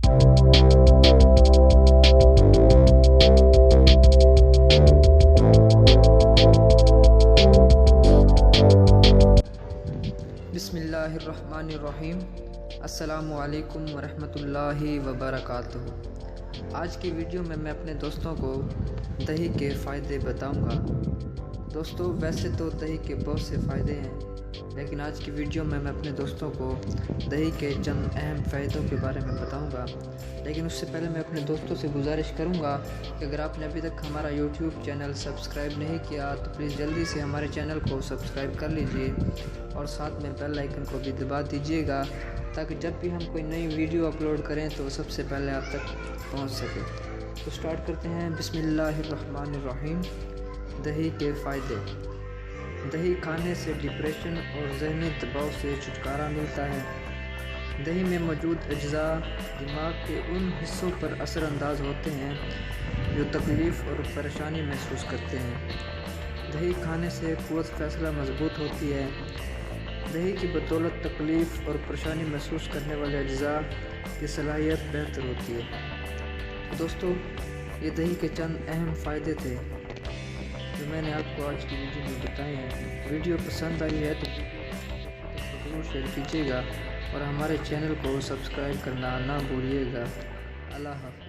बिस्मिल्लाहिर्रहमानिर्रहीम। अस्सलाम वालेकुम वरहमतुल्लाहि वबरकातुहू। आज की वीडियो में मैं अपने दोस्तों को दही के फ़ायदे बताऊंगा। दोस्तों, वैसे तो दही के बहुत से फ़ायदे हैं, लेकिन आज की वीडियो में मैं अपने दोस्तों को दही के चंद अहम फ़ायदों के बारे में बताऊंगा। लेकिन उससे पहले मैं अपने दोस्तों से गुजारिश करूंगा कि अगर आपने अभी तक हमारा यूट्यूब चैनल सब्सक्राइब नहीं किया तो प्लीज़ जल्दी से हमारे चैनल को सब्सक्राइब कर लीजिए और साथ में बेल आइकन को भी दबा दीजिएगा, ताकि जब भी हम कोई नई वीडियो अपलोड करें तो सबसे पहले आप तक पहुंच सके। तो स्टार्ट करते हैं। बिस्मिल्लाहिर्रहमानिर्रहीम। दही के फ़ायदे। दही खाने से डिप्रेशन और ज़हनी दबाव से छुटकारा मिलता है। दही में मौजूद अज्जा दिमाग के उन हिस्सों पर असरअंदाज होते हैं जो तकलीफ़ और परेशानी महसूस करते हैं। दही खाने से क़ुव्वत फ़ैसला मजबूत होती है। दही की बदौलत तकलीफ़ और परेशानी महसूस करने वाले अज्जा की सलाहियत बेहतर होती है। तो दोस्तों, ये दही के चंद अहम फ़ायदे थे जो मैंने आपको आज की वीडियो में बताए हैं। वीडियो पसंद आई है तो ज़रूर शेयर कीजिएगा और हमारे चैनल को सब्सक्राइब करना ना भूलिएगा। अल्लाह हाफ़िज़।